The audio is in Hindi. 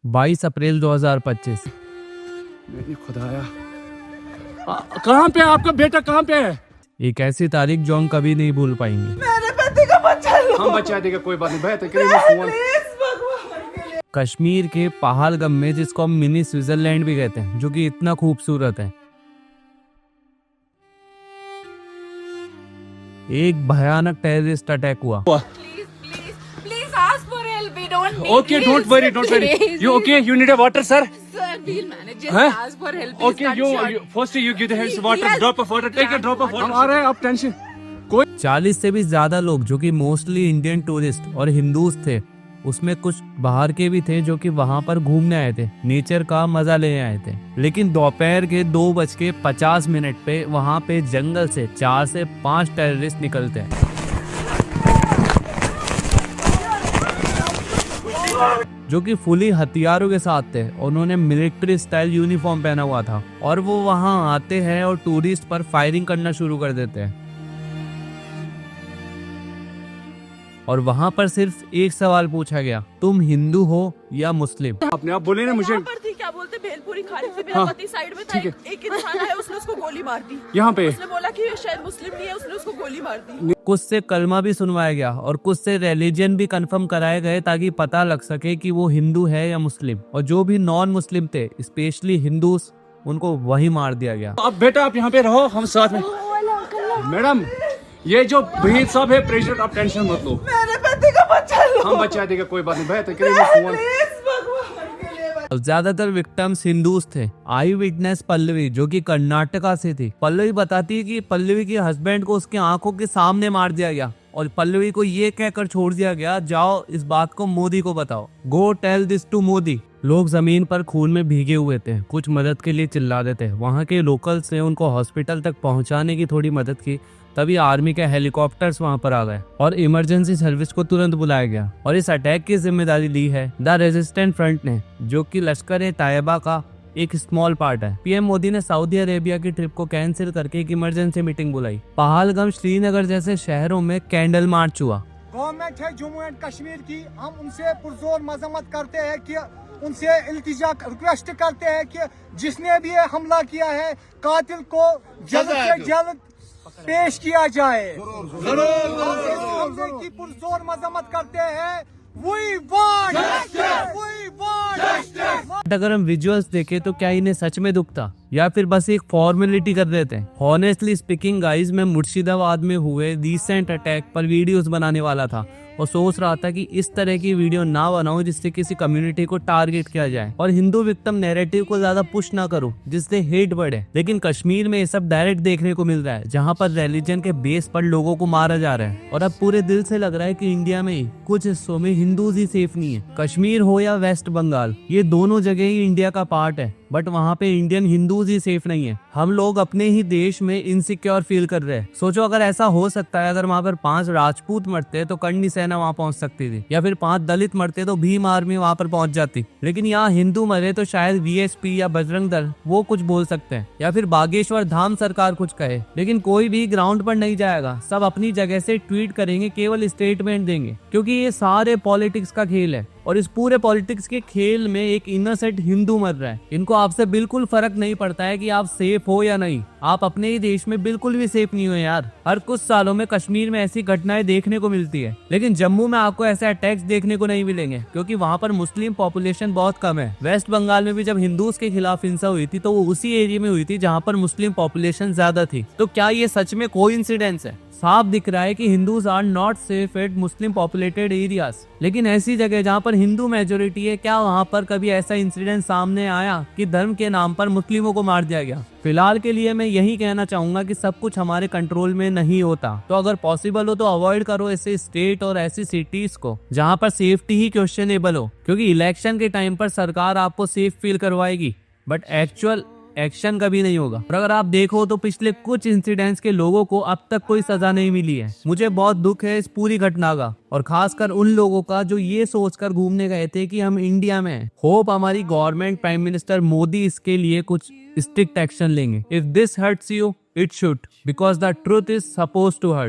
22 अप्रैल 2025। खुदाया, कहाँ पे है आपका बेटा, कहाँ पे है? एक ऐसी तारीख जो हम कभी नहीं भूल पाएंगे। मेरे पति का बच्चा लो। हम बचा देगा, कोई बात नहीं भाई, तो करेंगे फोन। कश्मीर के पहलगाम में, जिसको हम मिनी स्विट्जरलैंड भी कहते हैं, जो कि इतना खूबसूरत है, एक भयानक टेररिस्ट अटैक हुआ। Please ask for help. We don't need Okay, don't worry, don't worry. You okay? You need a water, sir? Sir, we'll manage. Just Huh? ask for help. Okay, It's not short. first you give the hands water, Yes. drop of water, take a drop of water. हम आ रहे हैं, आप टेंशन। 40 से भी ज्यादा लोग, जो कि मोस्टली इंडियन टूरिस्ट और हिंदूज थे, उसमें कुछ बाहर के भी थे जो कि वहां पर घूमने आए थे, नेचर का मजा लेने आए थे। लेकिन दोपहर के 2:50 पे वहां पे जंगल से 4 से 5 टेररिस्ट निकलते हैं, जो कि फुली हथियारों के साथ थे। उन्होंने मिलिट्री स्टाइल यूनिफॉर्म पहना हुआ था और वो वहां आते हैं और टूरिस्ट पर फायरिंग करना शुरू कर देते हैं। और वहां पर सिर्फ एक सवाल पूछा गया, तुम हिंदू हो या मुस्लिम? अपने आप बोले ना मुझे। यहाँ पर थी, क्या बोलते, भेलपुरी खाने से मेरा पति साइड में था, एक इंसान है, उसने उसको गोली मार दी। यहाँ पे उसने बोला कि ये शायद मुस्लिम नहीं है, उसने उसको गोली मार दी। कुछ से कलमा भी सुनवाया गया और कुछ से रिलीजन भी कंफर्म कराए गए, ताकि पता लग सके कि वो हिंदू है या मुस्लिम। और जो भी नॉन मुस्लिम थे, स्पेशली हिंदूज, उनको वही मार दिया गया। अब बेटा आप यहाँ पे रहो, हम साथ में। मैडम, ये जो भीड़ साहब है, प्रेशर, आप टेंशन मत लो। मेरे पति का बच्चा लो। हम बचा देगा, कोई बात नहीं भाई, तो करेंगे फोन। Please, भगवान के लिए। ज्यादातर विक्टिम्स हिंदूज थे। आई विटनेस पल्लवी, जो कि कर्नाटका से थी, पल्लवी बताती है कि पल्लवी के हस्बैंड को उसके आंखों के सामने मार दिया गया और पल्लवी को ये कहकर छोड़ दिया गया, जाओ इस बात को मोदी को बताओ, go tell this to Modi. लोग जमीन पर खून में भीगे हुए थे, कुछ मदद के लिए चिल्ला रहे थे। वहाँ के लोकल्स ने उनको हॉस्पिटल तक पहुँचाने की थोड़ी मदद की। तभी आर्मी के हेलीकॉप्टर्स वहां पर आ गए और इमरजेंसी सर्विस को तुरंत बुलाया गया। और इस अटैक की जिम्मेदारी ली है द रेजिस्टेंट फ्रंट ने, जो कि लश्कर-ए-तैयबा का एक स्मॉल पार्ट है। पीएम मोदी ने सऊदी अरेबिया की ट्रिप को कैंसिल करके एक इमरजेंसी मीटिंग बुलाई। पहलगाम, श्रीनगर जैसे शहरों में कैंडल मार्च हुआ। गवर्नमेंट है जम्मू एंड कश्मीर की, हम उनसे पुरजोर मजम्मत करते हैं कि उनसे इल्तिजा रिक्वेस्ट करते हैं कि जिसने भी ये हमला किया है, कातिल को जल्द से जल्द पेश किया जाए। हमले की पुरजोर मजम्मत करते हैं। We want justice! We want justice! अगर हम विजुअल्स देखें तो क्या इन्हें सच में दुख था या फिर बस एक फॉर्मेलिटी कर रहे थे? हॉनेस्टली स्पीकिंग गाइज, मैं मुर्शिदाबाद में हुए रिसेंट अटैक पर वीडियोस बनाने वाला था और सोच रहा था कि इस तरह की वीडियो ना बनाऊं जिससे किसी कम्युनिटी को टारगेट किया जाए और हिंदू विक्टिम नैरेटिव को ज्यादा पुश ना करूं जिससे हेट बढ़े। लेकिन कश्मीर में ये सब डायरेक्ट देखने को मिल रहा है, जहां पर रिलीजन के बेस पर लोगों को मारा जा रहा है। और अब पूरे दिल से लग रहा है कि इंडिया में ही कुछ हिस्सों में हिंदूज ही सेफ नहीं है। कश्मीर हो या वेस्ट बंगाल, ये दोनों जगह ही इंडिया का पार्ट है, बट वहाँ पे इंडियन हिंदूज ही सेफ नहीं है। हम लोग अपने ही देश में इनसिक्योर फील कर रहे हैं। सोचो अगर ऐसा हो सकता है, अगर वहाँ पर 5 राजपूत मरते तो करनी सेना वहाँ पहुँच सकती थी, या फिर 5 दलित मरते तो भीम आर्मी वहाँ पर पहुँच जाती। लेकिन यहाँ हिंदू मरे तो शायद वीएसपी या बजरंग दल वो कुछ बोल सकते हैं, या फिर बागेश्वर धाम सरकार कुछ कहे, लेकिन कोई भी ग्राउंड पर नहीं जाएगा। सब अपनी जगह से ट्वीट करेंगे, केवल स्टेटमेंट देंगे, क्योंकि ये सारे पॉलिटिक्स का खेल है। और इस पूरे पॉलिटिक्स के खेल में एक इनोसेंट हिंदू मर रहा है। इनको आपसे बिल्कुल फर्क नहीं पड़ता है कि आप सेफ हो या नहीं। आप अपने ही देश में बिल्कुल भी सेफ नहीं हो यार। हर कुछ सालों में कश्मीर में ऐसी घटनाएं देखने को मिलती है, लेकिन जम्मू में आपको ऐसे अटैक्स देखने को नहीं मिलेंगे, क्योंकि वहाँ पर मुस्लिम पॉपुलेशन बहुत कम है। वेस्ट बंगाल में भी जब हिंदूज के खिलाफ हिंसा हुई थी तो वो उसी एरिया में हुई थी जहाँ पर मुस्लिम पॉपुलेशन ज्यादा थी। तो क्या ये सच में कोइंसिडेंस है? साफ दिख रहा है कि Hindus are not safe at Muslim populated areas. लेकिन ऐसी जगह जहाँ पर हिंदू मेजोरिटी है, क्या वहाँ पर कभी ऐसा इंसिडेंट सामने आया कि धर्म के नाम पर मुस्लिमों को मार दिया गया? फिलहाल के लिए मैं यही कहना चाहूंगा कि सब कुछ हमारे कंट्रोल में नहीं होता, तो अगर पॉसिबल हो तो अवॉइड करो ऐसे स्टेट और ऐसी सिटीज को जहाँ पर सेफ्टी ही क्वेश्चनेबल हो, क्योंकि इलेक्शन के टाइम पर सरकार आपको सेफ फील करवाएगी, बट एक्चुअल एक्शन कभी नहीं होगा। और अगर आप देखो तो पिछले कुछ इंसिडेंट्स के लोगों को अब तक कोई सजा नहीं मिली है। मुझे बहुत दुख है इस पूरी घटना का, और खासकर उन लोगों का जो ये सोचकर घूमने गए थे कि हम इंडिया में हैं। होप हमारी गवर्नमेंट, प्राइम मिनिस्टर मोदी इसके लिए कुछ स्ट्रिक्ट एक्शन लेंगे। If this hurts you, it should, because the truth is suppose to hurt.